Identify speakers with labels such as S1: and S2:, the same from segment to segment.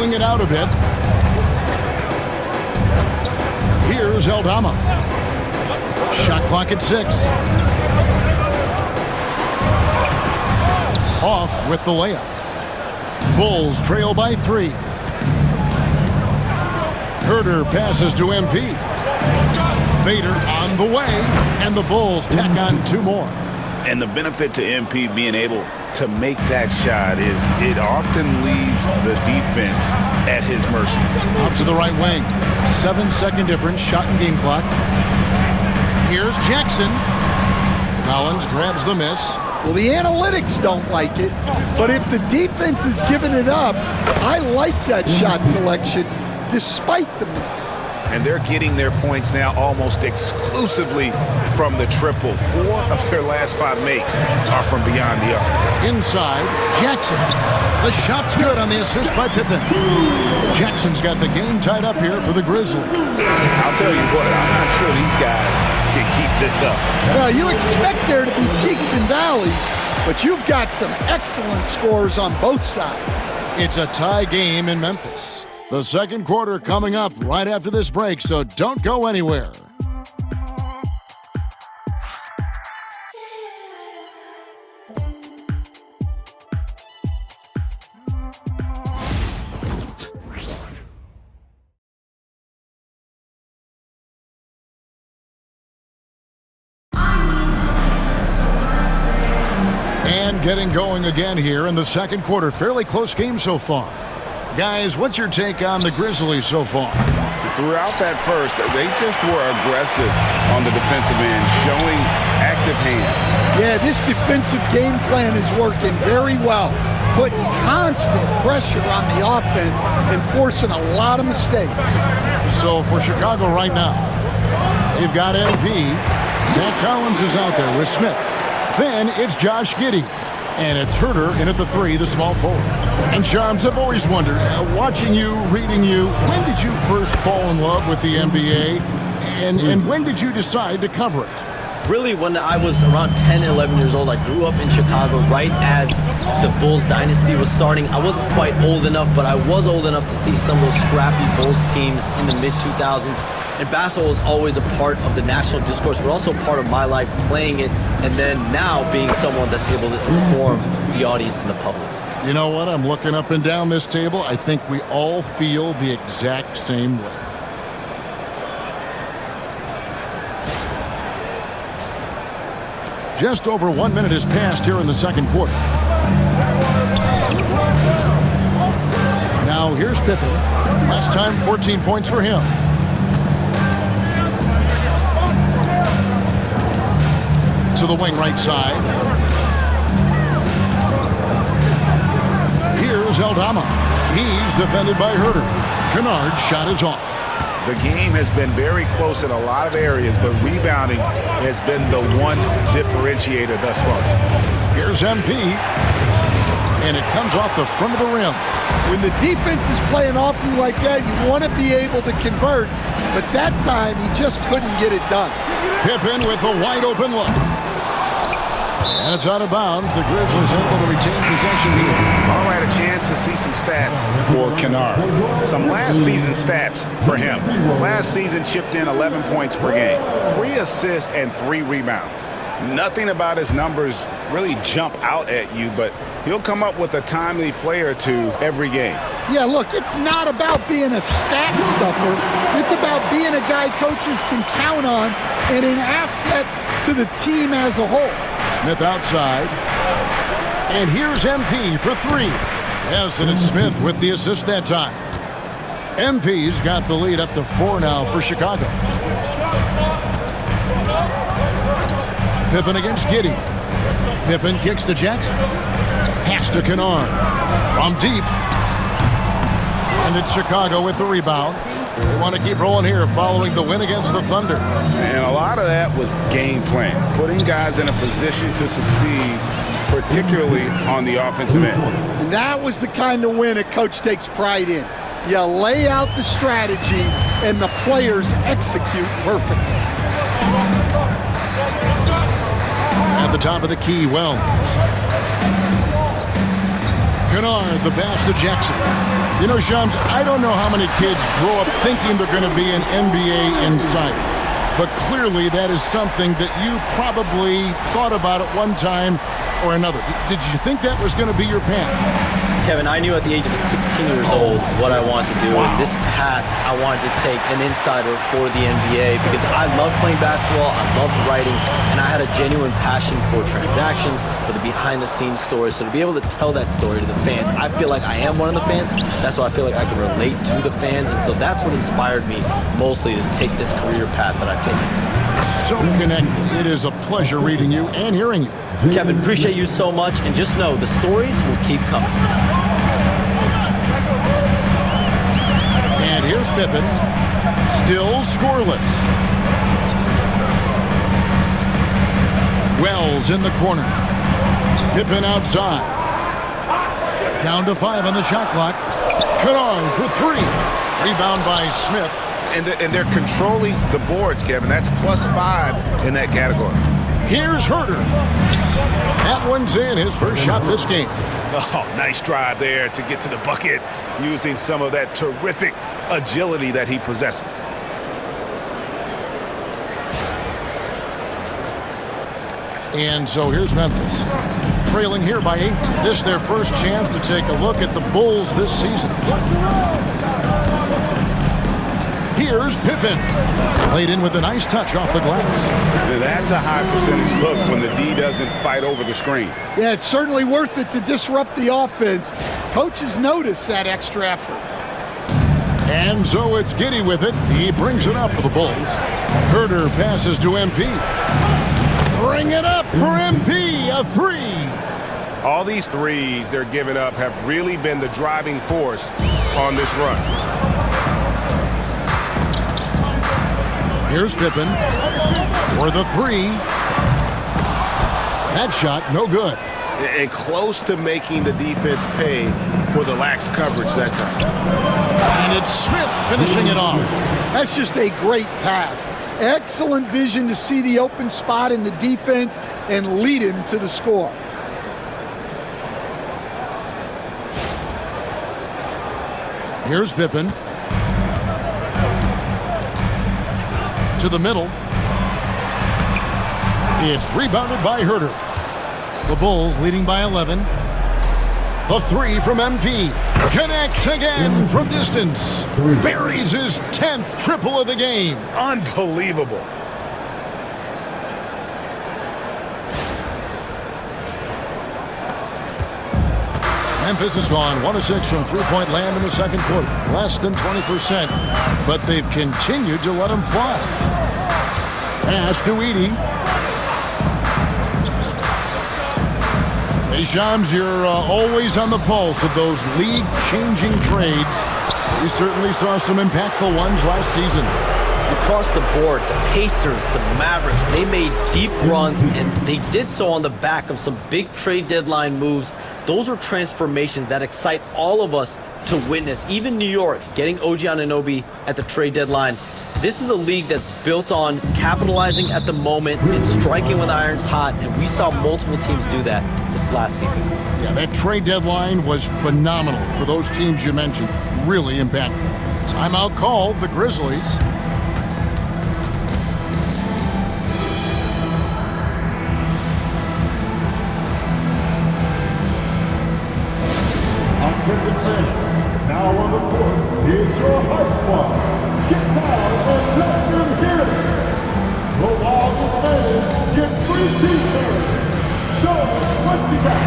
S1: wing it out a bit. Here's Eldama. Shot clock at 6. Off with the layup. Bulls trail by 3. Herder passes to MP. Fader on the way, and the Bulls tack on 2 more.
S2: And the benefit to MP being able to make that shot is it often leaves the defense at his mercy.
S1: Out to the right wing. 7-second difference, shot and game clock. Here's Jackson. Collins grabs the miss.
S3: Well, the analytics don't like it, but if the defense is giving it up, I like that shot selection despite the miss.
S2: And they're getting their points now almost exclusively from the triple. 4 of their last 5 makes are from beyond the arc.
S1: Inside, Jackson. The shot's good on the assist by Pippen. Jackson's got the game tied up here for the Grizzlies.
S2: I'll tell you what, I'm not sure these guys can keep this up.
S3: Well, you expect there to be peaks and valleys, but you've got some excellent scores on both sides.
S1: It's a tie game in Memphis. The second quarter coming up right after this break, so don't go anywhere. And getting going again here in the second quarter. Fairly close game so far. Guys, what's your take on the Grizzlies so far?
S2: Throughout that first, they just were aggressive on the defensive end, showing active hands.
S3: Yeah, this defensive game plan is working very well, putting constant pressure on the offense and forcing a lot of mistakes.
S1: So for Chicago right now, they've got MP. Zach Collins is out there with Smith. Then it's Josh Giddey. And it's Herder in at the 3, the small forward. And Charms, I've always wondered, watching you, reading you, when did you first fall in love with the NBA? And when did you decide to cover it?
S4: Really, when I was around 10, 11 years old, I grew up in Chicago right as the Bulls dynasty was starting. I wasn't quite old enough, but I was old enough to see some of those scrappy Bulls teams in the mid-2000s. And basketball was always a part of the national discourse, but also part of my life playing it, and then now being someone that's able to inform the audience and the public.
S1: You know what? I'm looking up and down this table. I think we all feel the exact same way. Just over 1 minute has passed here in the second quarter. Now here's Pippen. Last time, 14 points for him. To the wing right side. Here's Eldama. He's defended by Herder. Kennard's shot is off.
S2: The game has been very close in a lot of areas, but rebounding has been the one differentiator thus far.
S1: Here's MP. And it comes off the front of the rim.
S3: When the defense is playing off you like that, you want to be able to convert, but that time he just couldn't get it done.
S1: Pippen with a wide open look. And it's out of bounds. The Grizzlies able to retain possession here.
S2: All right, a chance to see some stats for Kennard. Some last season stats for him. Last season chipped in 11 points per game, 3 assists and 3 rebounds. Nothing about his numbers really jump out at you, but he'll come up with a timely play or two every game.
S3: Yeah, look, it's not about being a stat stuffer. It's about being a guy coaches can count on and an asset to the team as a whole.
S1: Smith outside. And here's MP for 3. Yes, and it's Smith with the assist that time. MP's got the lead up to 4 now for Chicago. Pippen against Giddey. Pippen kicks to Jackson. Pass to Kennard. From deep. And it's Chicago with the rebound. They want to keep rolling here following the win against the Thunder.
S2: And a lot of that was game plan, putting guys in a position to succeed, particularly on the offensive end.
S3: And that was the kind of win a coach takes pride in. You lay out the strategy, and the players execute perfectly.
S1: At the top of the key, Wells. Kennard, the pass to Jackson. You know, Shams, I don't know how many kids grow up thinking they're going to be an NBA insider, but clearly that is something that you probably thought about at one time or another. Did you think that was going to be your path?
S4: Kevin, I knew at the age of 16 years old what I wanted to do, and this path I wanted to take an insider for the NBA because I love playing basketball, I loved writing, and I had a genuine passion for transactions, for the behind-the-scenes stories. So to be able to tell that story to the fans, I feel like I am one of the fans. That's why I feel like I can relate to the fans, and so that's what inspired me mostly to take this career path that I've taken.
S1: So connected. It is a pleasure reading you and hearing you.
S4: Kevin, appreciate you so much, and just know the stories will keep coming.
S1: And here's Pippen, still scoreless. Wells in the corner. Pippen outside. Down to 5 on the shot clock. Kennard for 3. Rebound by Smith.
S2: And they're controlling the boards, Kevin. That's +5 in that category.
S1: Here's Herter. That one's in, his first shot this game.
S2: Oh, nice drive there to get to the bucket using some of that terrific agility that he possesses.
S1: And so here's Memphis, trailing here by 8. This their first chance to take a look at the Bulls this season. Here's Pippen. Played in with a nice touch off the glass.
S2: That's a high percentage look when the D doesn't fight over the screen.
S3: Yeah, it's certainly worth it to disrupt the offense. Coaches notice that extra effort.
S1: And so it's Giddey with it. He brings it up for the Bulls. Herter passes to MP. Bring it up for MP. A 3.
S2: All these threes they're giving up have really been the driving force on this run.
S1: Here's Pippen for the 3. That shot, no good.
S2: And close to making the defense pay for the lax coverage that time.
S1: And it's Smith finishing it off.
S3: That's just a great pass. Excellent vision to see the open spot in the defense and lead him to the score.
S1: Here's Pippen. To the middle. It's rebounded by Herter. The Bulls leading by 11. The 3 from MP. Connects again from distance. Buries his 10th triple of the game.
S2: Unbelievable.
S1: Memphis has gone 1 of 6 from three-point land in the second quarter. Less than 20%, but they've continued to let him fly. Pass to Edey. Hey, Shams, you're always on the pulse of those league-changing trades. We certainly saw some impactful ones last season.
S4: Across the board, the Pacers, the Mavericks, they made deep runs, and they did so on the back of some big trade deadline moves. Those are transformations that excite all of us to witness. Even New York getting OG Anunoby at the trade deadline. This is a league that's built on capitalizing at the moment. It's striking when the iron's hot, and we saw multiple teams do that this last season.
S1: Yeah, that trade deadline was phenomenal for those teams you mentioned. Really impactful. Timeout called, the Grizzlies.
S5: Now on the court, here's your hype squad. Get down and let them hear it. The wall is made. Get free t-shirts. Show us what you got.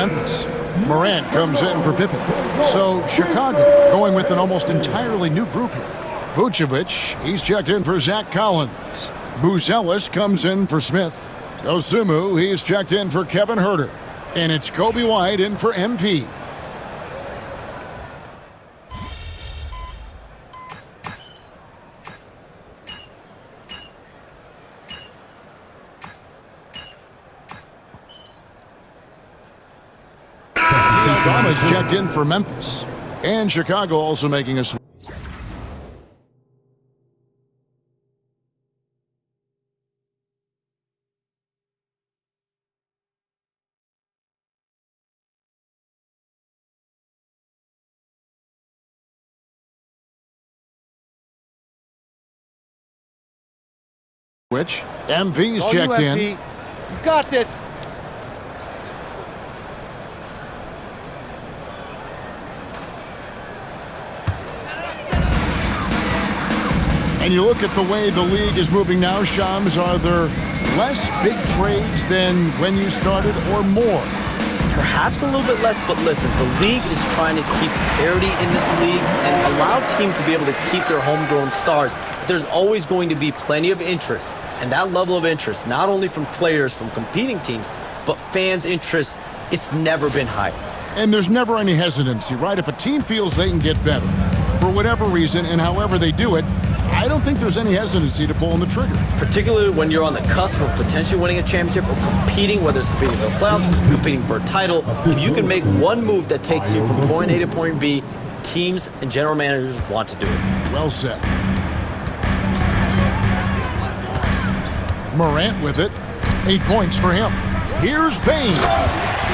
S1: Memphis. Morant comes in for Pippen. So Chicago going with an almost entirely new group here. Vucevic, he's checked in for Zach Collins. Buzelis comes in for Smith. Dosunmu, he's checked in for Kevin Huerter. And it's Kobe White in for MP. Thomas checked in for Memphis. And Chicago also making a switch. MP's checked in.
S3: You got this.
S1: And you look at the way the league is moving now, Shams, are there less big trades than when you started or more?
S4: Perhaps a little bit less, but listen, the league is trying to keep parity in this league and allow teams to be able to keep their homegrown stars. But there's always going to be plenty of interest, and that level of interest, not only from players from competing teams, but fans' interest, it's never been higher.
S1: And there's never any hesitancy, right? If a team feels they can get better, for whatever reason and however they do it, I don't think there's any hesitancy to pulling the trigger.
S4: Particularly when you're on the cusp of potentially winning a championship or competing, whether it's competing for the playoffs, competing for a title. If you can make one move that takes you from point A to point B, teams and general managers want to do it.
S1: Well said. Morant with it. 8 points for him. Here's Bane.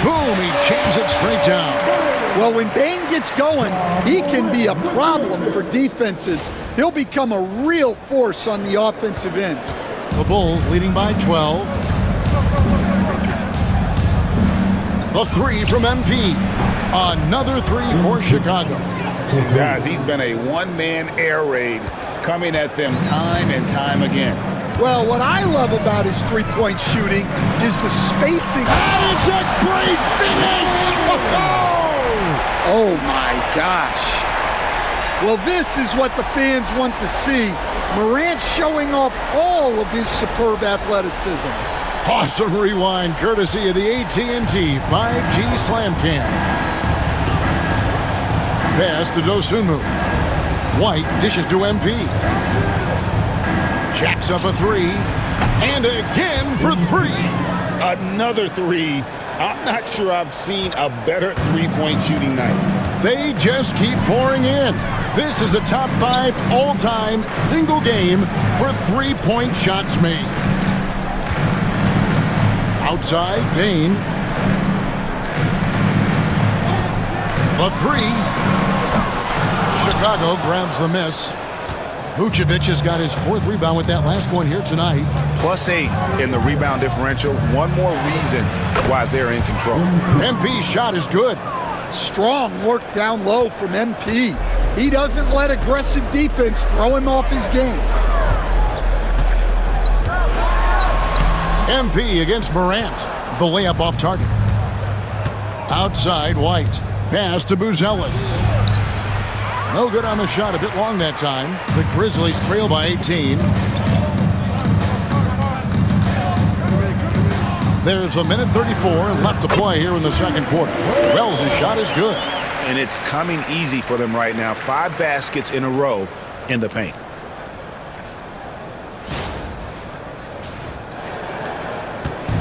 S1: Boom, he jams it straight down.
S3: Well, when Bane gets going, he can be a problem for defenses. He'll become a real force on the offensive end.
S1: The Bulls leading by 12. The three from MP. Another three for Chicago.
S2: Guys, he's been a one-man air raid coming at them time and time again.
S3: Well, what I love about his three-point shooting is the spacing.
S1: And it's a great finish!
S3: Oh, my gosh. Well, this is what the fans want to see. Morant showing off all of his superb athleticism.
S1: Awesome rewind, courtesy of the AT&T 5G Slam Cam. Pass to Dosunmu. White dishes to MP. Jacks up a three. And again for three.
S2: Another three. I'm not sure I've seen a better three-point shooting night.
S1: They just keep pouring in. This is a top 5 all-time single game for three-point shots made. Outside, Bane. The three. Chicago grabs the miss. Vucevic has got his 4th rebound with that last one here tonight.
S2: +8 in the rebound differential. One more reason why they're in control.
S1: MP's shot is good.
S3: Strong work down low from MP. He doesn't let aggressive defense throw him off his game.
S1: MP against Morant. The layup off target. Outside, White. Pass to Buzelis. No good on the shot. A bit long that time. The Grizzlies trail by 18. There's a minute 34 left to play here in the second quarter. Wells' shot is good.
S2: And it's coming easy for them right now. 5 baskets in a row in the paint.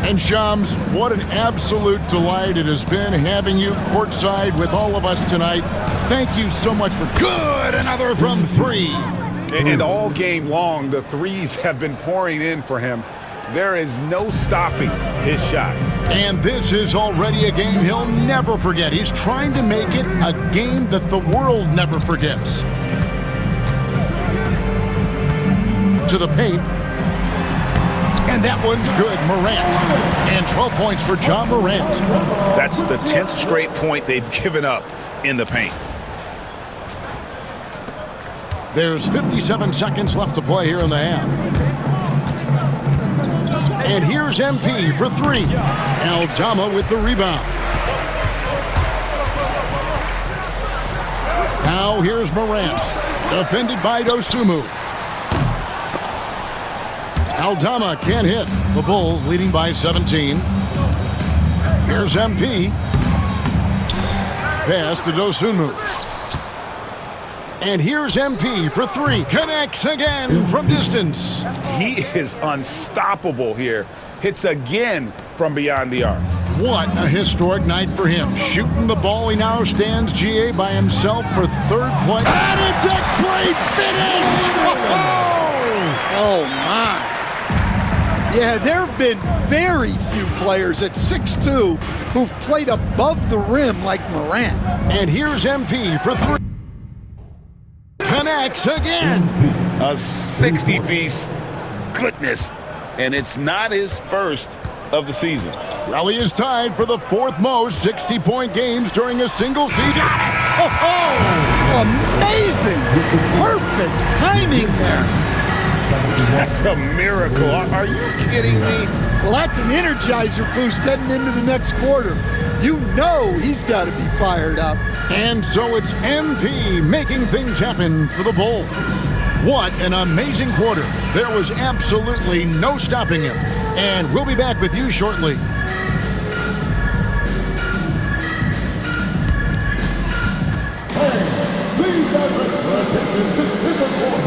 S1: And Shams, what an absolute delight it has been having you courtside with all of us tonight. Thank you so much for good. Another from three.
S2: And all game long, the threes have been pouring in for him. There is no stopping his shot.
S1: And this is already a game he'll never forget. He's trying to make it a game that the world never forgets. To the paint. And that one's good, Morant. And 12 points for John Morant.
S2: That's the 10th straight point they've given up in the paint.
S1: There's 57 seconds left to play here in the half. And here's MP for three. Aldama with the rebound. So here's Morant, defended by Dosunmu. Aldama can't hit. The Bulls leading by 17. Here's MP. Pass to Dosunmu. And here's MP for three. Connects again from distance.
S2: He is unstoppable here. Hits again from beyond the arc.
S1: What a historic night for him. Shooting the ball, he now stands GA by himself for third place. And it's a great finish!
S3: Oh, my. Yeah, there have been very few players at 6'2" who've played above the rim like Morant.
S1: And here's MP for three. Connects again.
S2: A 60-piece. Goodness. And it's not his first of the season.
S1: Raleigh is tied for the fourth most 60-point games during a single season. Got it!
S3: Oh, amazing. Perfect timing there.
S2: That's a miracle. Are you kidding me?
S3: Well, that's an energizer boost heading into the next quarter. You know he's got to be fired up.
S1: And so it's MP making things happen for the Bulls. What an amazing quarter. There was absolutely no stopping him. And we'll be back with you shortly.
S5: Please guys, your attention to center court.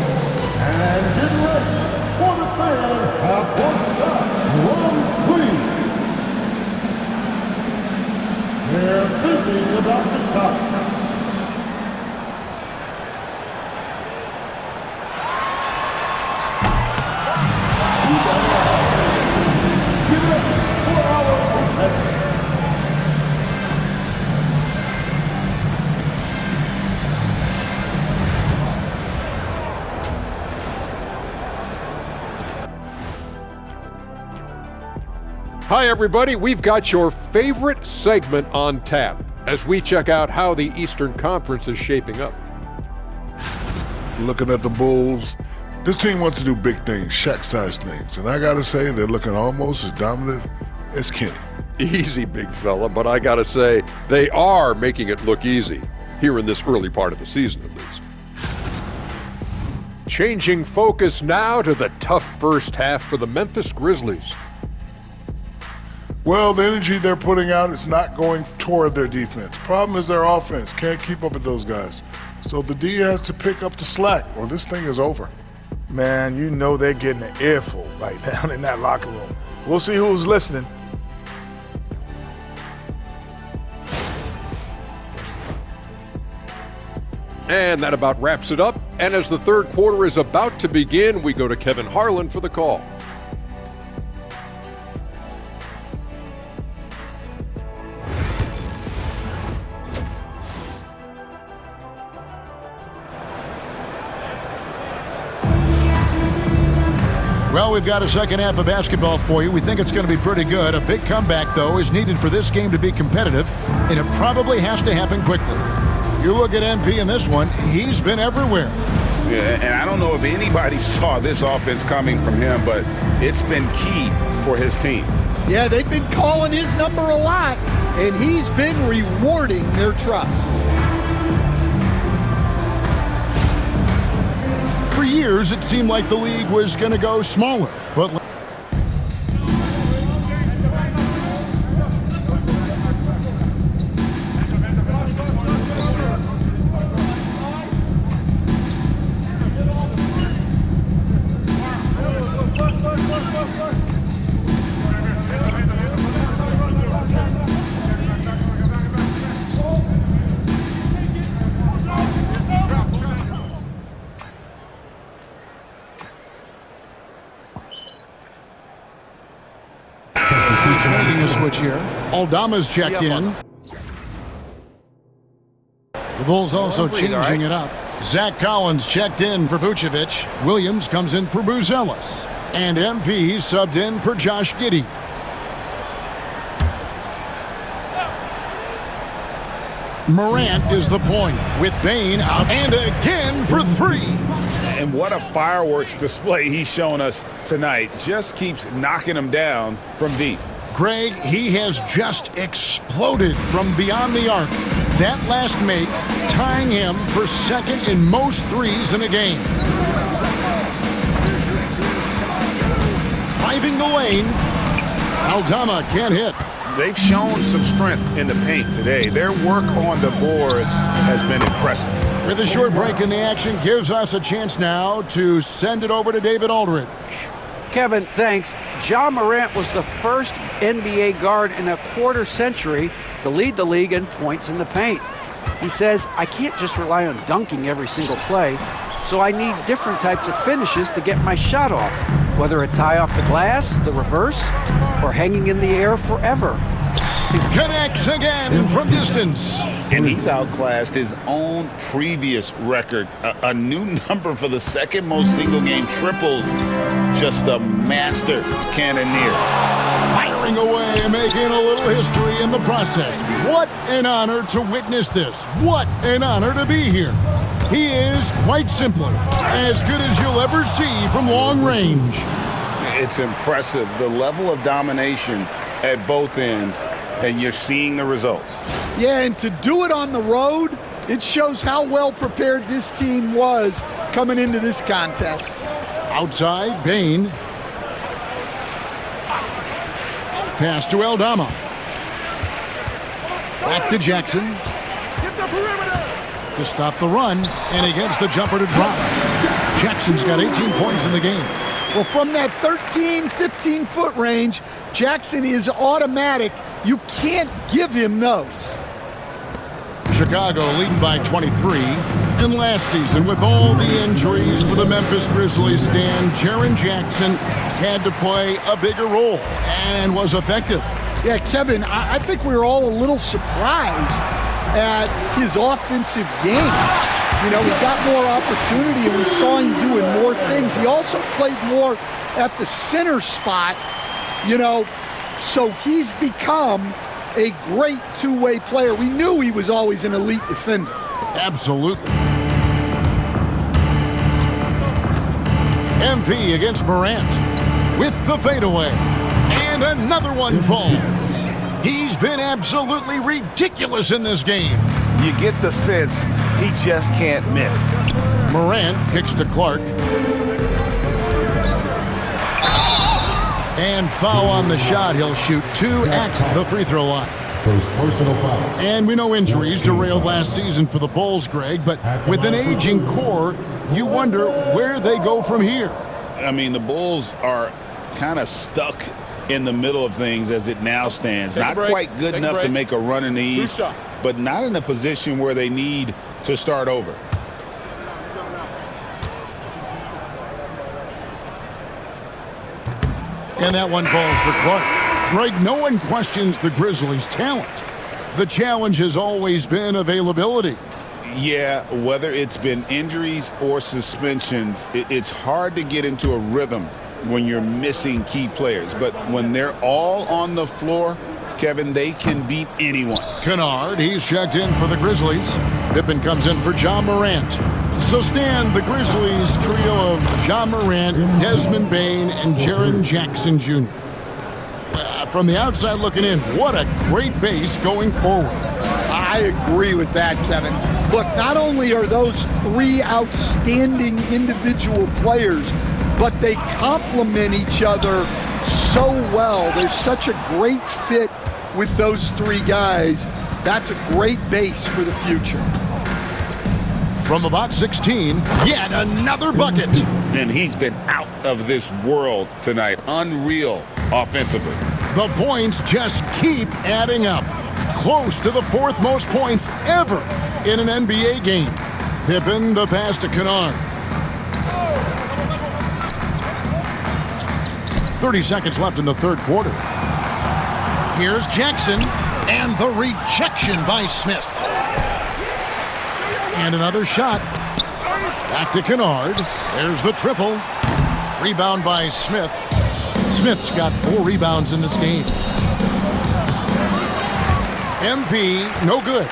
S5: And get ready for the fan half-court shot. Runs, please. They're thinking about the shot. Get ready for our contestant.
S6: Hi, everybody. We've got your favorite segment on tap as we check out how the Eastern Conference is shaping up.
S7: Looking at the Bulls, this team wants to do big things, Shaq-sized things. And I got to say, they're looking almost as dominant as Kenny.
S6: Easy, big fella, but I got to say, they are making it look easy, here in this early part of the season at least. Changing focus now to the tough first half for the Memphis Grizzlies.
S7: Well, the energy they're putting out is not going toward their defense. Problem is their offense can't keep up with those guys. So the D has to pick up the slack or this thing is over.
S8: Man, you know they're getting an earful right now in that locker room. We'll see who's listening.
S6: And that about wraps it up. And as the third quarter is about to begin, we go to Kevin Harlan for the call.
S1: Well, we've got a second half of basketball for you. We think it's going to be pretty good. A big comeback, though, is needed for this game to be competitive, and it probably has to happen quickly. You look at MP in this one, he's been everywhere.
S2: Yeah, and I don't know if anybody saw this offense coming from him, but it's been key for his team.
S3: Yeah, they've been calling his number a lot, and he's been rewarding their trust.
S1: For years, it seemed like the league was going to go smaller, but making a switch here. Aldama's checked in. The Bulls also changing it up. Zach Collins checked in for Vucevic. Williams comes in for Buzelis. And MP subbed in for Josh Giddey. Morant is the point with Bane out and again for three.
S2: And what a fireworks display he's shown us tonight. Just keeps knocking them down from deep.
S1: Greg, he has just exploded from beyond the arc. That last make tying him for second in most threes in a game. Driving the lane. Aldama can't hit.
S2: They've shown some strength in the paint today. Their work on the boards has been impressive.
S1: With a short break in the action, gives us a chance now to send it over to David Aldridge.
S9: Kevin, thanks. Ja Morant was the first NBA guard in a quarter century to lead the league in points in the paint. He says, I can't just rely on dunking every single play, so I need different types of finishes to get my shot off, whether it's high off the glass, the reverse, or hanging in the air forever.
S1: Connects again from distance.
S2: And he's outclassed his own previous record. A new number for the second most single-game triples. Just a master cannoneer.
S1: Firing away and making a little history in the process. What an honor to witness this. What an honor to be here. He is, quite simply, as good as you'll ever see from long range.
S2: It's impressive, the level of domination at both ends, and you're seeing the results.
S3: Yeah, and to do it on the road, it shows how well prepared this team was coming into this contest.
S1: Outside, Bain. Pass to Aldama. Back to Jackson. To stop the run, and he gets the jumper to drop. Jackson's got 18 points in the game.
S3: Well, from that 13, 15-foot range, Jackson is automatic. You can't give him those.
S1: Chicago leading by 23. And last season, with all the injuries for the Memphis Grizzlies, Jaren Jackson had to play a bigger role and was effective.
S3: Yeah, Kevin, I think we were all a little surprised at his offensive game. You know, he got more opportunity and we saw him doing more things. He also played more at the center spot, you know, so he's become a great two-way player. We knew he was always an elite defender.
S1: Absolutely. MP against Morant with the fadeaway. And another one falls. He's been absolutely ridiculous in this game.
S2: You get the sense he just can't miss.
S1: Morant kicks to Clark. And foul on the shot. He'll shoot 2 at the free throw line.
S5: First personal foul.
S1: And we know injuries derailed last season for the Bulls, Greg, but with an aging core, you wonder where they go from here.
S2: I mean, the Bulls are kind of stuck in the middle of things as it now stands. Not quite good enough to make a run in the East, but not in a position where they need to start over.
S1: And that one falls for Clark. Greg, no one questions the Grizzlies' talent. The challenge has always been availability.
S2: Yeah, whether it's been injuries or suspensions, it's hard to get into a rhythm when you're missing key players. But when they're all on the floor, Kevin, they can beat anyone.
S1: Kennard, he's checked in for the Grizzlies. Pippen comes in for Ja Morant. So Stan, the Grizzlies trio of Ja Morant, Desmond Bain, and Jaren Jackson Jr. From the outside looking in, what a great base going forward.
S3: I agree with that, Kevin. Look, not only are those 3 outstanding individual players, but they complement each other so well. There's such a great fit with those 3 guys. That's a great base for the future.
S1: From about 16, yet another bucket.
S2: And he's been out of this world tonight. Unreal offensively.
S1: The points just keep adding up. Close to the 4th most points ever in an NBA game. Pippen, the pass to Kennard. 30 seconds left in the 3rd quarter. Here's Jackson, and the rejection by Smith. And another shot. Back to Kennard. There's the triple. Rebound by Smith. Smith's got 4 rebounds in this game. MP, no good.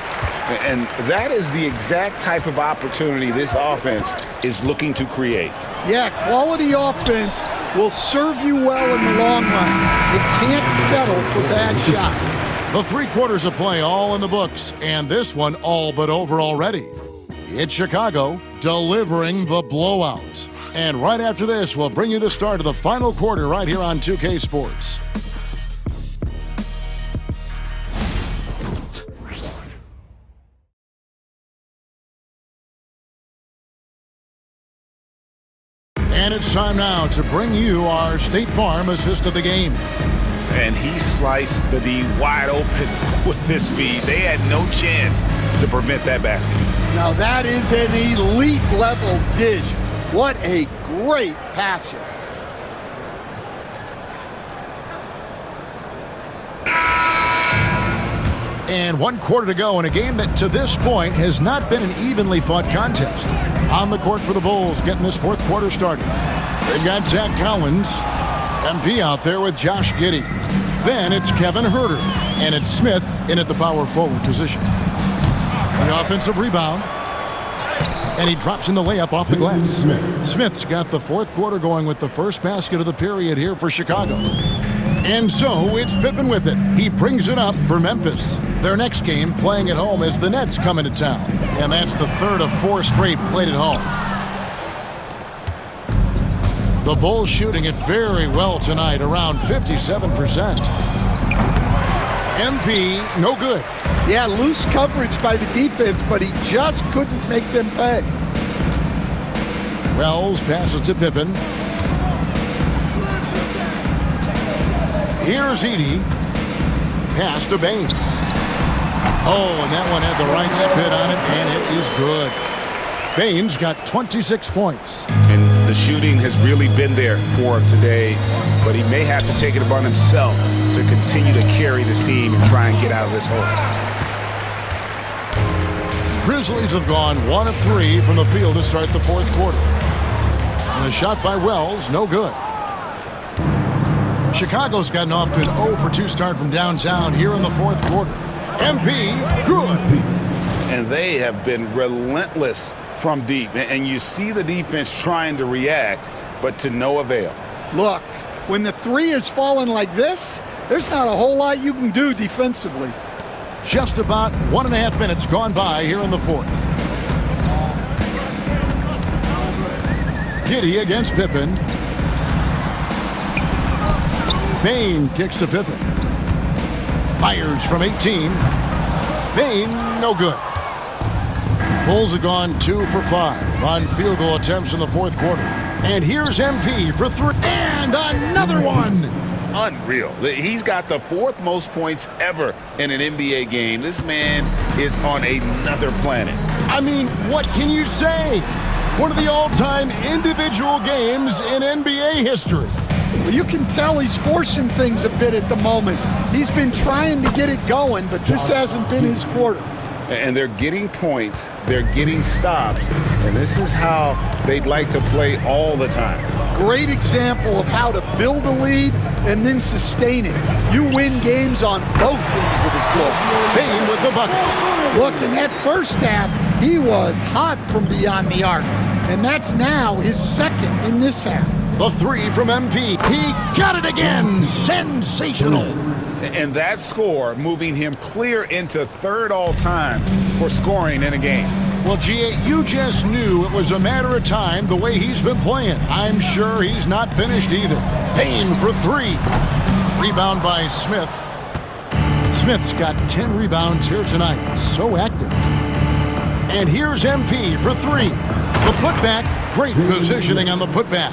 S2: And that is the exact type of opportunity this offense is looking to create.
S3: Yeah, quality offense will serve you well in the long run. It can't settle for bad shots.
S1: The 3 quarters of play all in the books, and this one all but over already. It's Chicago delivering the blowout. And right after this, we'll bring you the start of the final quarter right here on 2K Sports. And it's time now to bring you our State Farm assist of the game.
S2: And he sliced the D wide open with this feed. They had no chance to prevent that basket.
S3: Now that is an elite level dish. What a great passer.
S1: And 1 quarter to go in a game that to this point has not been an evenly fought contest. On the court for the Bulls, getting this 4th quarter started. They've got Zach Collins, MP out there with Josh Giddey. Then it's Kevin Huerter, and it's Smith in at the power forward position. The offensive rebound, and he drops in the layup off the glass. Smith's got the 4th quarter going with the first basket of the period here for Chicago. And so it's Pippen with it. He brings it up for Memphis. Their next game playing at home as the Nets come into town. And that's the 3rd of 4 straight played at home. The Bulls shooting it very well tonight, around 57%. MP, no good.
S3: Yeah, loose coverage by the defense, but he just couldn't make them pay.
S1: Wells passes to Pippen. Here's Edey. Pass to Bain. Oh, and that one had the right spin on it, and it is good. Bain's got 26 points.
S2: And the shooting has really been there for him today, but he may have to take it upon himself to continue to carry this team and try and get out of this hole.
S1: Grizzlies have gone 1 of 3 from the field to start the 4th quarter. And the shot by Wells, no good. Chicago's gotten off to an 0 for 2 start from downtown here in the 4th quarter. MP, good.
S2: And they have been relentless from deep. And you see the defense trying to react, but to no avail.
S3: Look, when the 3 is falling like this, there's not a whole lot you can do defensively.
S1: Just about 1.5 minutes gone by here in the 4th. Giddey against Pippen. Bain kicks to Pippen. Fires from 18. Bain, no good. Bulls have gone 2 for 5 on field goal attempts in the 4th quarter. And here's MP for 3. And another one.
S2: Unreal. He's got the 4th most points ever in an NBA game. This man is on another planet.
S1: I mean, what can you say? One of the all-time individual games in NBA history.
S3: Well, you can tell he's forcing things a bit at the moment. He's been trying to get it going, but this hasn't been his quarter.
S2: And they're getting points, they're getting stops, and this is how they'd like to play all the time.
S3: Great example of how to build a lead and then sustain it. You win games on both ends of the floor.
S1: Bain with the bucket.
S3: Look, in that first half, he was hot from beyond the arc, and that's now his 2nd in this half.
S1: The 3 from MP. He got it again. Sensational.
S2: And that score moving him clear into 3rd all-time for scoring in a game.
S1: Well, G.A., you just knew it was a matter of time the way he's been playing. I'm sure he's not finished either. Bain for 3. Rebound by Smith. Smith's got 10 rebounds here tonight. So active. And here's MP for 3. The putback. Great positioning on the putback.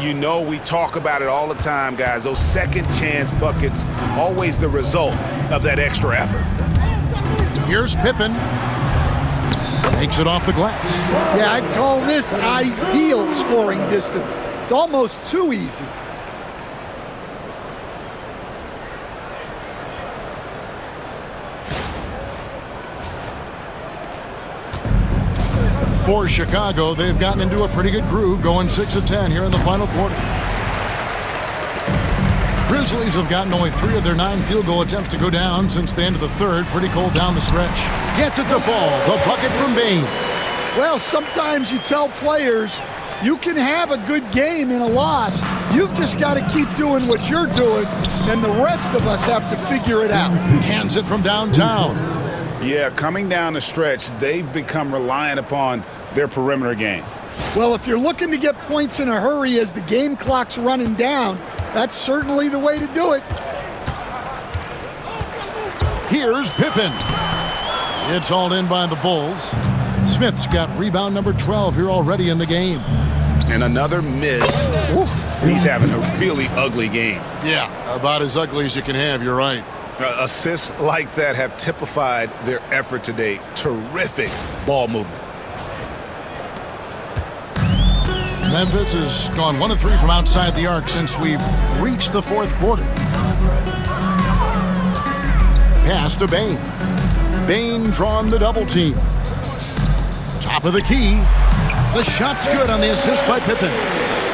S2: You know we talk about it all the time, guys. Those second chance buckets, always the result of that extra effort.
S1: Here's Pippen. Takes it off the glass.
S3: Yeah, I'd call this ideal scoring distance. It's almost too easy.
S1: For Chicago, they've gotten into a pretty good groove, going 6 of 10 here in the final quarter. Grizzlies have gotten only 3 of their 9 field goal attempts to go down since the end of the 3rd. Pretty cold down the stretch. Gets it to fall. The bucket from Bain.
S3: Well, sometimes you tell players you can have a good game in a loss, You've just got to keep doing what you're doing, and the rest of us have to figure it out.
S1: Cans it from downtown.
S2: Yeah, coming down the stretch, they've become reliant upon their perimeter game.
S3: Well, if you're looking to get points in a hurry as the game clock's running down, that's certainly the way to do it.
S1: Here's Pippen. It's all in by the Bulls. Smith's got rebound number 12 here already in the game.
S2: And another miss. Oof, he's having a really ugly game.
S1: Yeah, about as ugly as you can have, you're right.
S2: Assists like that have typified their effort today. Terrific ball movement.
S1: Memphis has gone 1 of 3 from outside the arc since we've reached the fourth quarter. Pass to Bane. Bane drawn the double team. Top of the key. The shot's good on the assist by Pippen.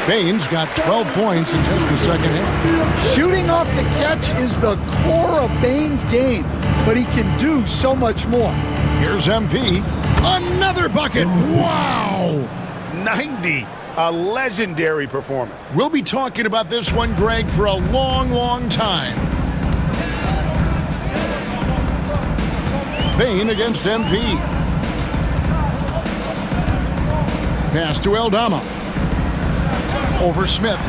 S1: Bane's got 12 points in just the second half.
S3: Shooting off the catch is the core of Bane's game, but he can do so much more.
S1: Here's MP. Another bucket. Wow!
S2: 90. A legendary performance.
S1: We'll be talking about this one, Greg, for a long, long time. Bane against MP. Pass to Eldama. Over Smith.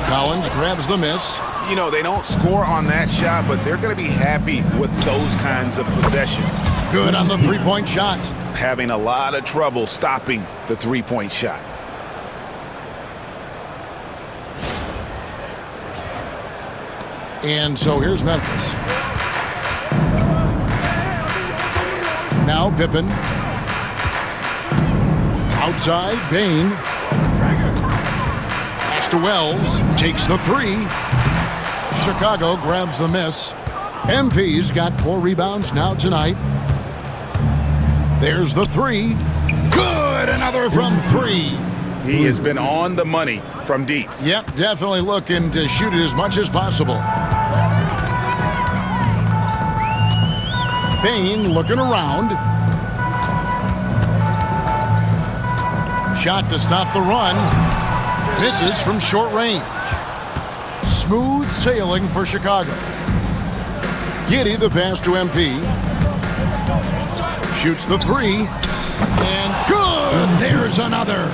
S1: Collins grabs the miss.
S2: You know, they don't score on that shot, but they're going to be happy with those kinds of possessions.
S1: Good on the three-point shot.
S2: Having a lot of trouble stopping the three-point shot.
S1: And so here's Memphis. Now Pippen. Outside, Bane. Pass to Wells. Takes the three. Chicago grabs the miss. MP's got 4 rebounds now tonight. There's the three. Good! Another from 3.
S2: He has been on the money from deep.
S1: Yep, definitely looking to shoot it as much as possible. Bane looking around. Shot to stop the run. Misses from short range. Smooth sailing for Chicago. Giddey the pass to MP. Shoots the three. And good! There's another.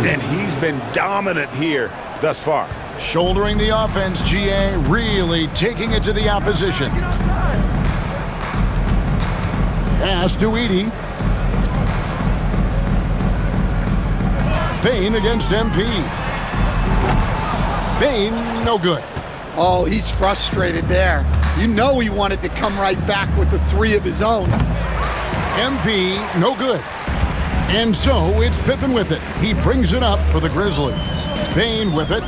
S2: And he's been dominant here thus far.
S1: Shouldering the offense, GA, really taking it to the opposition. Pass to Edey. Bane against MP. Bane, no good.
S3: Oh, he's frustrated there. You know he wanted to come right back with the 3 of his own.
S1: MP, no good. And so it's Pippen with it. He brings it up for the Grizzlies. Bane with it.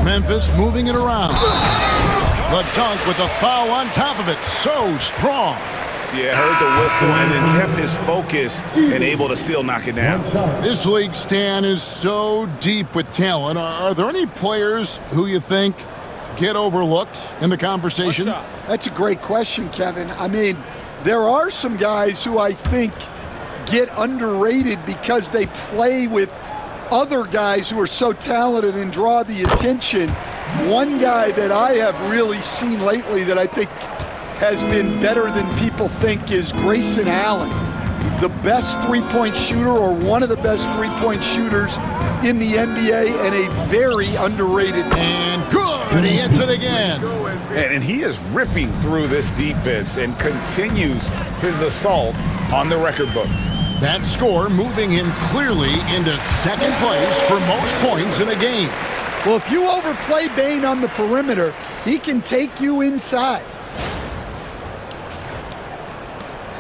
S1: Memphis moving it around. The dunk with the foul on top of it. So strong.
S2: Yeah, heard the whistle and then kept his focus and able to still knock it down.
S1: This league, Stan, is so deep with talent. Are there any players who you think get overlooked in the conversation?
S3: That's a great question, Kevin. I mean, there are some guys who I think get underrated because they play with other guys who are so talented and draw the attention. One guy that I have really seen lately that I think has been better than people think is Grayson Allen, the best three-point shooter or one of the best three-point shooters in the NBA and a very underrated.
S1: And good, he hits it again.
S2: And he is ripping through this defense and continues his assault on the record books.
S1: That score moving him clearly into second place for most points in a game.
S3: Well, if you overplay Bane on the perimeter, he can take you inside.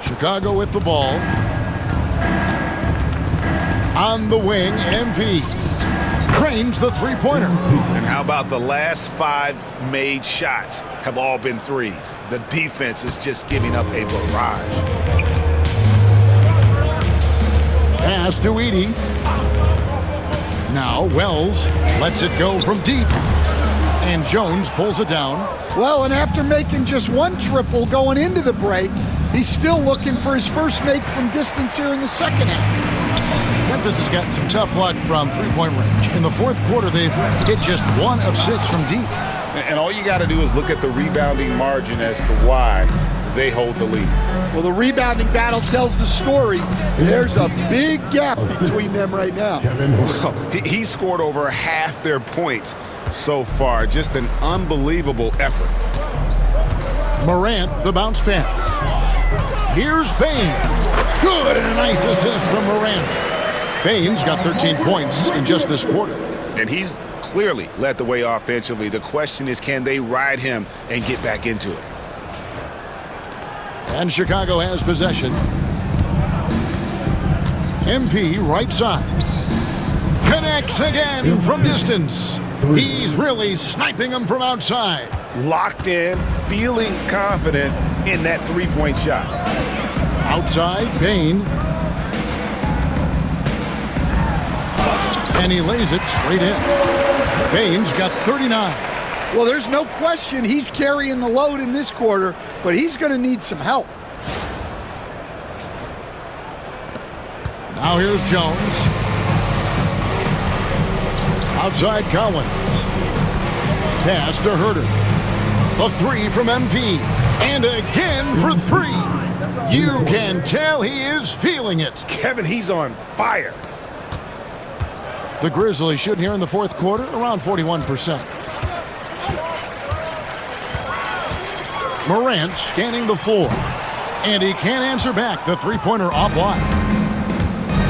S1: Chicago with the ball. On the wing, MP. Cranes the three-pointer.
S2: And how about the last 5 made shots have all been threes? The defense is just giving up a barrage.
S1: Pass to Edey. Now Wells lets it go from deep. And Jones pulls it down.
S3: Well, and after making just 1 triple going into the break, he's still looking for his first make from distance here in the second half.
S1: Memphis has gotten some tough luck from three-point range. In the fourth quarter, they've hit just 1 of 6 from deep.
S2: And all you got to do is look at the rebounding margin as to why they hold the lead.
S3: Well, the rebounding battle tells the story. There's a big gap between them right now.
S2: Well, he scored over half their points so far. Just an unbelievable effort.
S1: Morant, the bounce pass. Here's Bane. Good, and a nice assist from Morant. Bane's got 13 points in just this quarter.
S2: And he's clearly led the way offensively. The question is, can they ride him and get back into it?
S1: And Chicago has possession. MP right side. Connects again from distance. He's really sniping them from outside.
S2: Locked in, feeling confident in that three-point shot.
S1: Outside, Bane. And he lays it straight in. Bane's got 39.
S3: Well, there's no question he's carrying the load in this quarter, but he's going to need some help.
S1: Now here's Jones. Outside Collins. Pass to Herter. The three from MP. And again for 3. You can tell he is feeling it.
S2: Kevin, he's on fire.
S1: The Grizzlies shooting here in the fourth quarter around 41%. Morant scanning the floor. And he can't answer back. The three-pointer offline.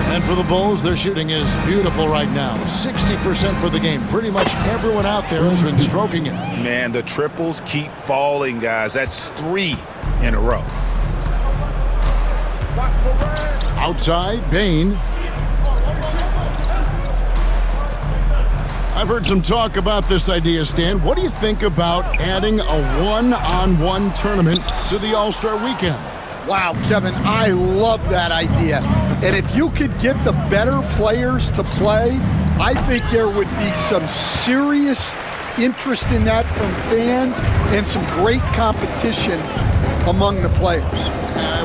S1: And for the Bulls, their shooting is beautiful right now. 60% for the game. Pretty much everyone out there has been stroking it.
S2: Man, the triples keep falling, guys. That's 3 in a row.
S1: Outside, Bane. I've heard some talk about this idea, Stan. What do you think about adding a one-on-one tournament to the All-Star Weekend?
S3: Wow, Kevin, I love that idea. And if you could get the better players to play, I think there would be some serious interest in that from fans and some great competition among the players.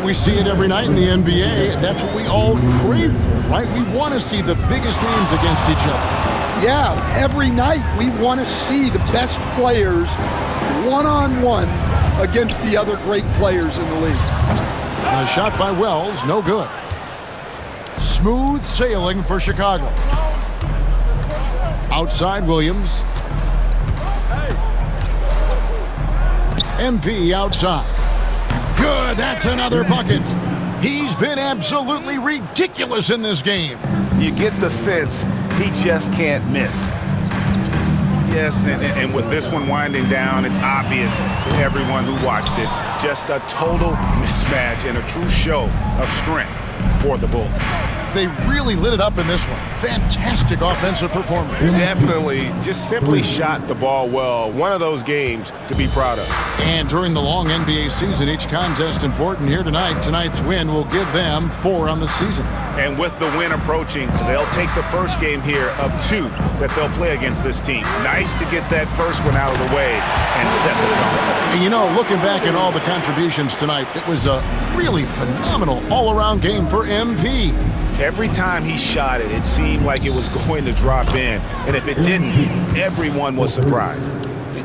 S1: We see it every night in the NBA. That's what we all crave for, right? We want to see the biggest names against each other.
S3: Yeah, every night we want to see the best players one-on-one against the other great players in the league.
S1: A shot by Wells, no good. Smooth sailing for Chicago. Outside Williams. MP outside. Good, that's another bucket. He's been absolutely ridiculous in this game.
S2: You get the sense he just can't miss. Yes, and with this one winding down, it's obvious to everyone who watched it. Just a total mismatch and a true show of strength for the Bulls.
S1: They really lit it up in this one. Fantastic offensive performance.
S2: Definitely just simply shot the ball well. One of those games to be proud of.
S1: And during the long NBA season, each contest important here tonight. Tonight's win will give them 4 on the season.
S2: And with the win approaching, they'll take the first game here of 2 that they'll play against this team. Nice to get that first one out of the way and set the tone.
S1: And you know, looking back at all the contributions tonight, it was a really phenomenal all-around game for MP.
S2: Every time he shot it, it seemed like it was going to drop in. And if it didn't, everyone was surprised.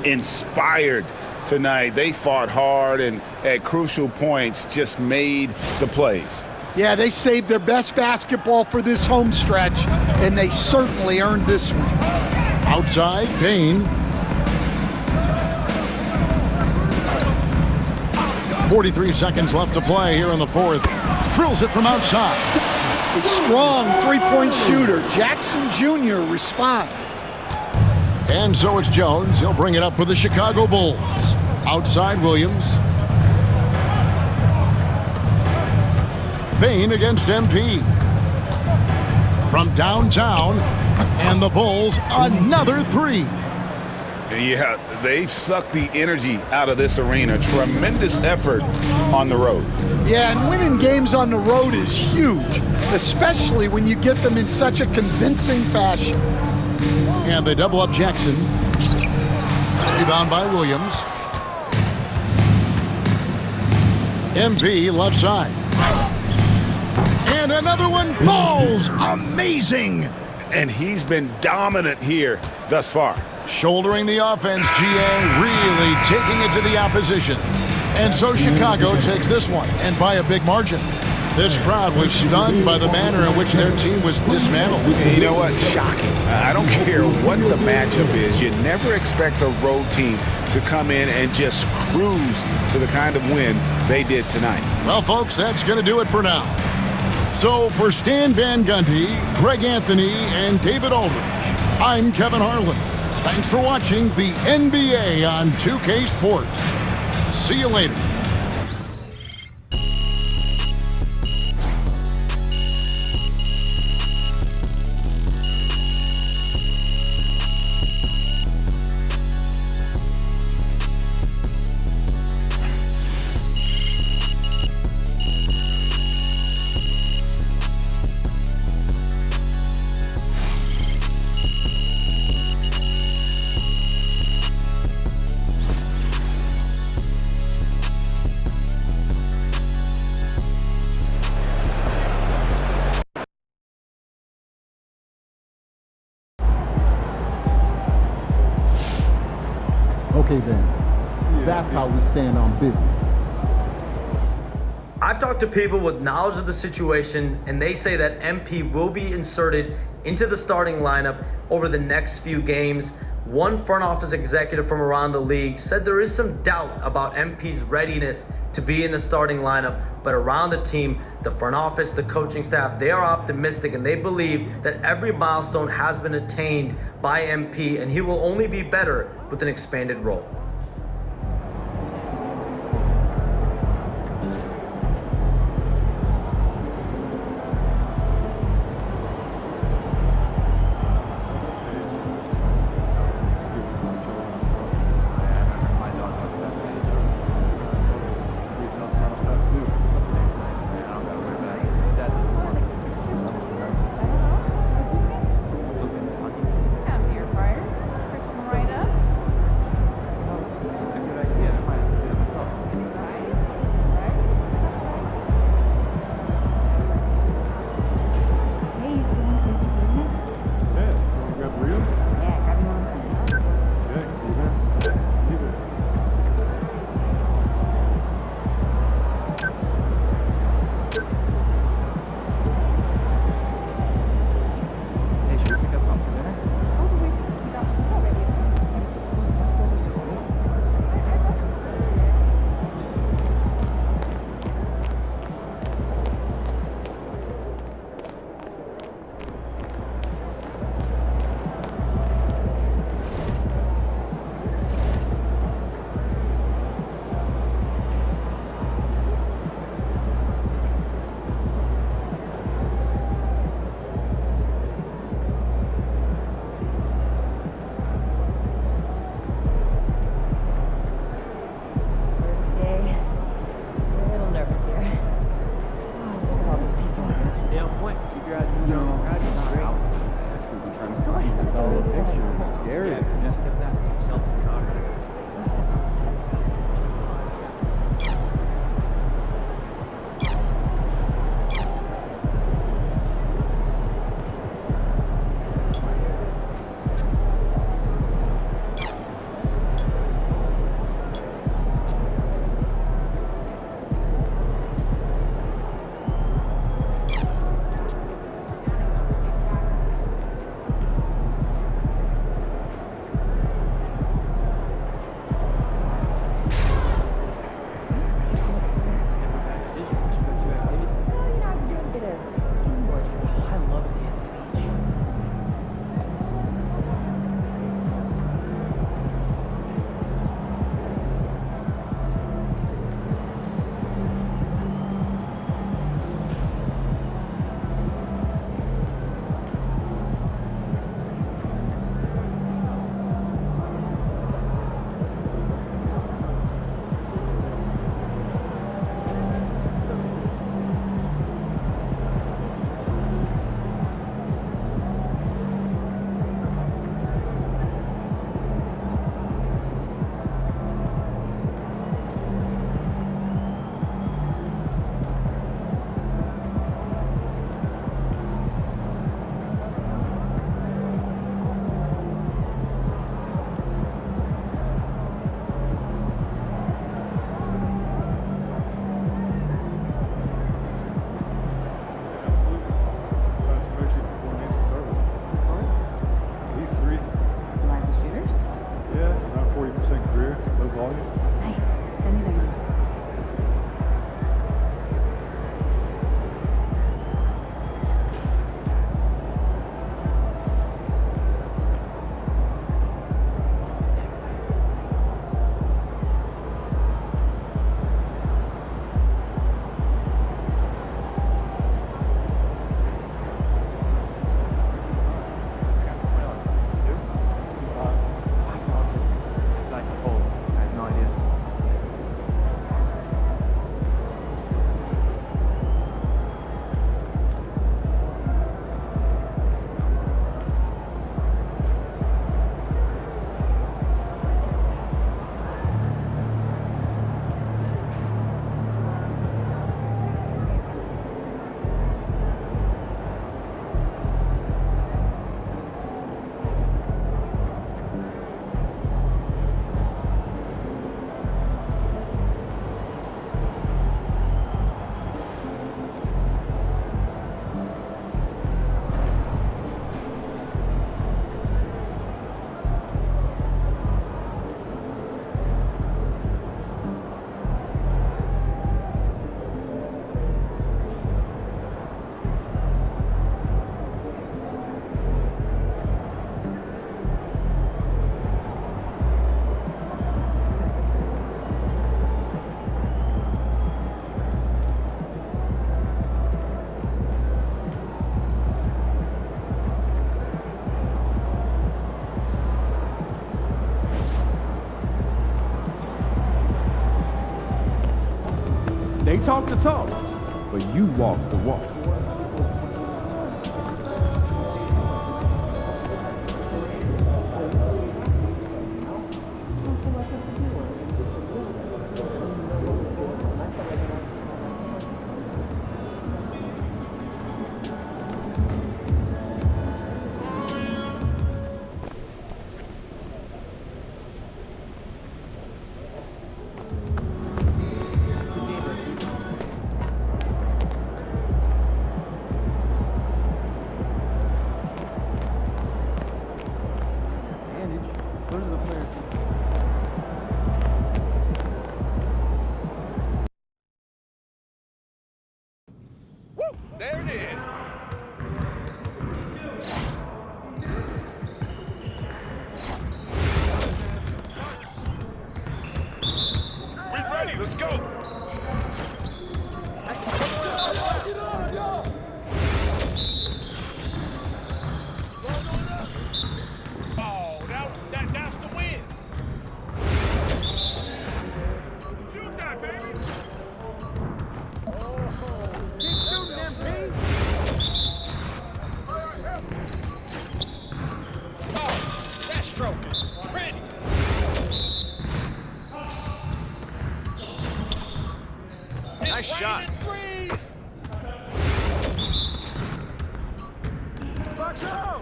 S2: Inspired tonight. They fought hard and at crucial points just made the plays.
S3: Yeah, they saved their best basketball for this home stretch, and they certainly earned this one.
S1: Outside, Bane. 43 seconds left to play here in the fourth. Drills it from outside.
S3: A strong three-point shooter, Jackson Jr. responds.
S1: And so it's Jones. He'll bring it up for the Chicago Bulls. Outside Williams. Bane against MP. From downtown, and the Bulls another 3.
S2: Yeah, they've sucked the energy out of this arena. Tremendous effort on the road.
S3: Yeah, and winning games on the road is huge, especially when you get them in such a convincing fashion.
S1: And they double up Jackson. Rebound by Williams. MP left side. And another one falls. Amazing.
S2: And he's been dominant here thus far.
S1: Shouldering the offense, GA really taking it to the opposition. And so Chicago takes this one, and by a big margin. This crowd was stunned by the manner in which their team was dismantled.
S2: You know what? Shocking. I don't care what the matchup is. You never expect a road team to come in and just cruise to the kind of win they did tonight.
S1: Well, folks, that's going to do it for now. So for Stan Van Gundy, Greg Anthony, and David Aldridge, I'm Kevin Harlan. Thanks for watching the NBA on 2K Sports. See you later.
S10: Okay then, that's how we stand on business.
S4: I've talked to people with knowledge of the situation, and they say that MP will be inserted into the starting lineup over the next few games. One front office executive from around the league said there is some doubt about MP's readiness to be in the starting lineup, but around the team, the front office, the coaching staff, they are optimistic and they believe that every milestone has been attained by MP, and he will only be better with an expanded role.
S10: talk the talk, but you walk the walk.
S11: There it is. We're ready. Let's go. Oh, that's the win. Shoot that, baby. Keep shooting, MP. Oh, that stroke is ready. Nice shot. Threes. Watch out.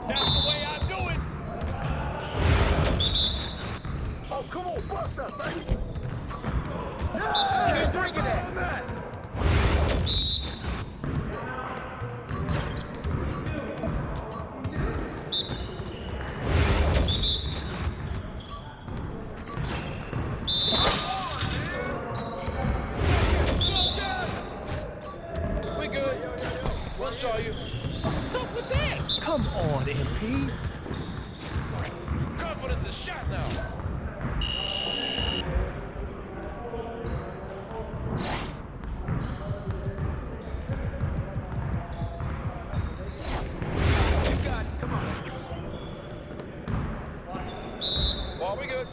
S11: That's the way I do it. Oh, come on, bust that, baby. Yeah! Keep bringing that. We good. We'll show you. What's up with that? Come on, MP. Confidence is shot now. You got it. Come on. Well, we good.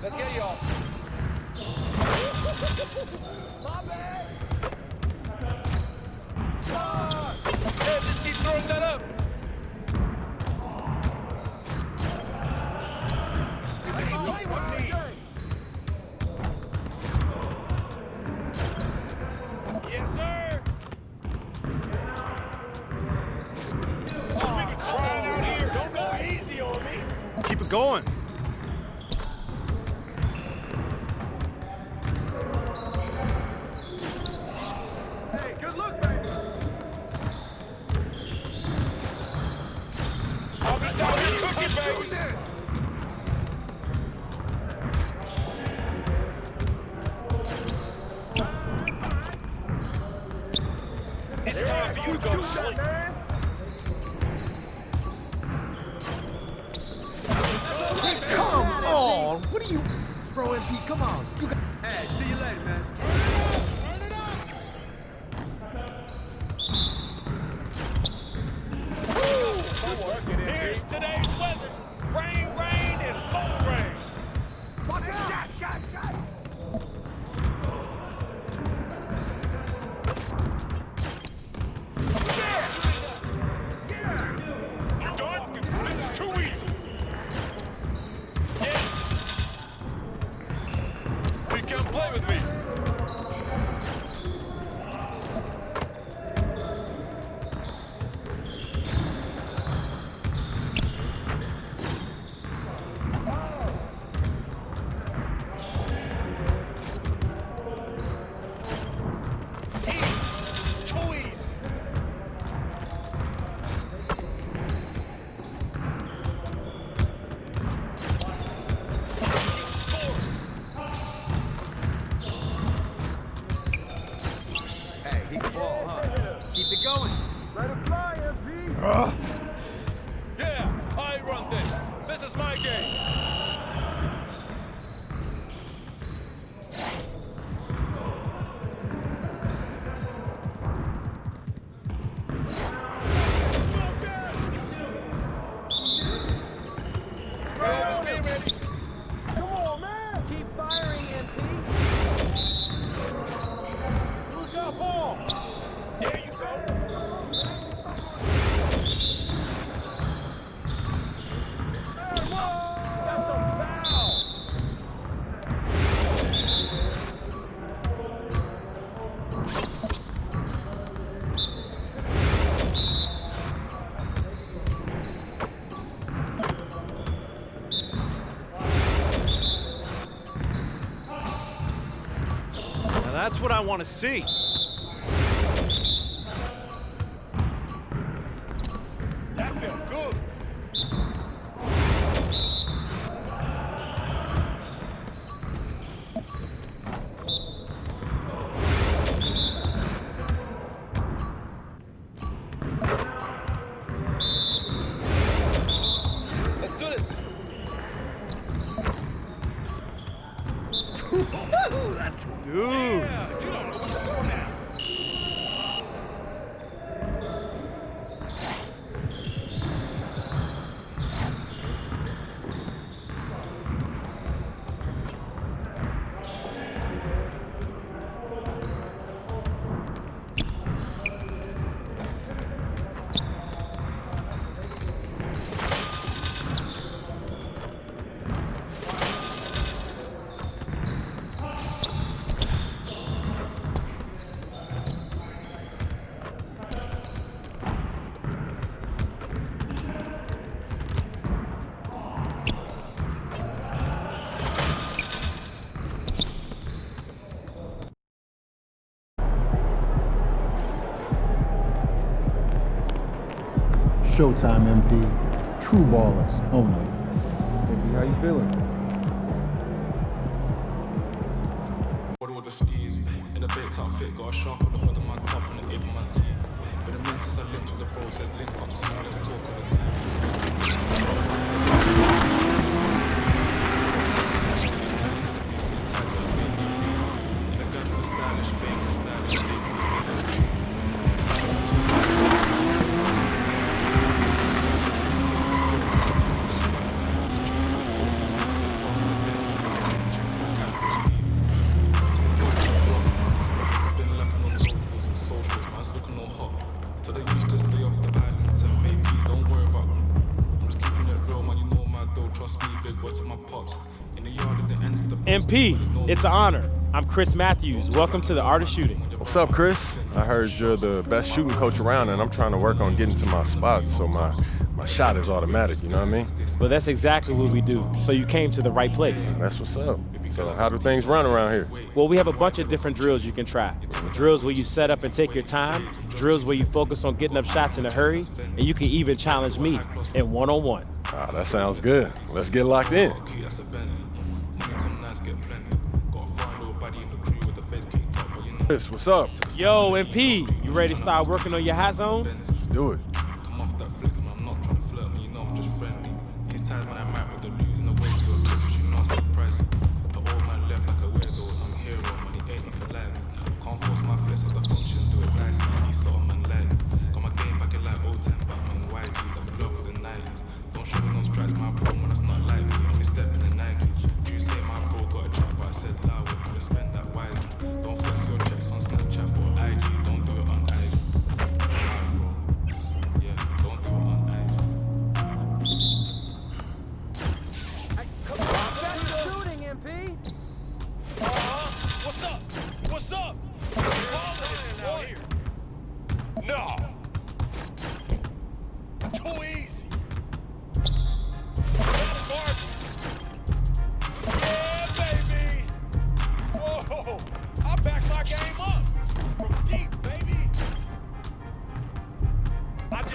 S11: Let's get y'all. My bad. Hey, just keep throwing that up. You can't play with me. Yes, sir. Oh, we can try it out here. Don't go easy on me.
S2: Keep it going.
S11: Hey, good luck, baby. I'll be out here cooking, baby. It's time for you to go to sleep.
S3: Come on! What are you, bro, MP? Come on. You got.
S11: Hey, see you later, man. Here's today's weather. Rain, rain, and more rain. Watch out! Shot. You done? This is too easy. Yeah. Please come play with me. Too easy. Hey, keep the ball, huh? Keep it going. Let it fly, MP. Yeah, I run this. This is my game. Come on, man. Keep firing, MP.
S12: That's what I want to see. That feels good.
S11: Let's do this.
S12: That's dude.
S11: Yeah, you don't know what to do now.
S10: Showtime, MP. True ballers only.
S13: MP, how you feeling?
S14: With the skis, in a big top fit, got a shark on the hood of my top and an ip on my teeth. But a minute since I linked with the bro, said link up soon, let's talk on the team.
S15: MP, it's an honor. I'm Chris Matthews. Welcome to the Art of Shooting.
S13: What's up, Chris? I heard you're the best shooting coach around, and I'm trying to work on getting to my spots so my shot is automatic, you know what I mean?
S15: Well, that's exactly what we do. So you came to the right place.
S13: That's what's up. So how do things run around here?
S15: Well, we have a bunch of different drills you can try. Drills where you set up and take your time, drills where you focus on getting up shots in a hurry, and you can even challenge me in one-on-one.
S13: Ah, that sounds good. Let's get locked in. Chris, what's up?
S15: Yo, MP, you ready to start working on your hot zones?
S13: Let's do it.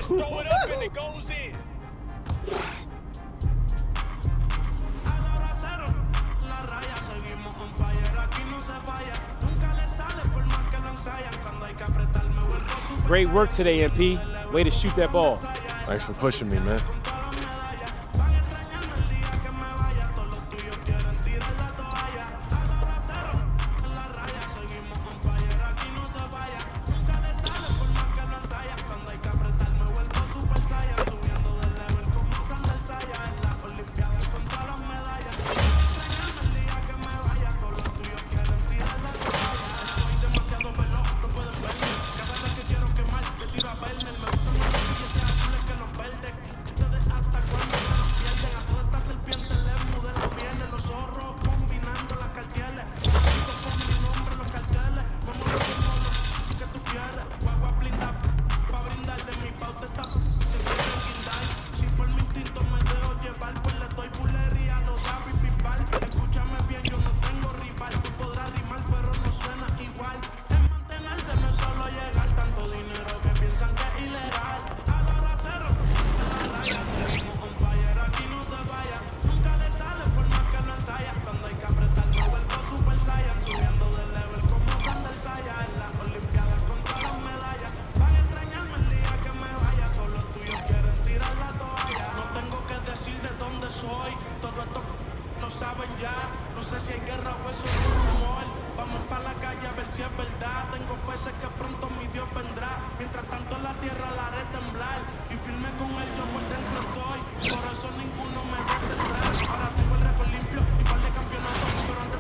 S11: Throw it up and it goes in.
S15: Great work today, MP. Way to shoot that ball.
S13: Thanks for pushing me, man.
S16: verdad. Tengo fe, sé que pronto mi Dios vendrá. Mientras tanto la tierra la haré temblar. Y firme con él yo por dentro estoy. Por eso ninguno me detendrá. Ahora tengo el récord limpio y par de campeonatos. Pero antes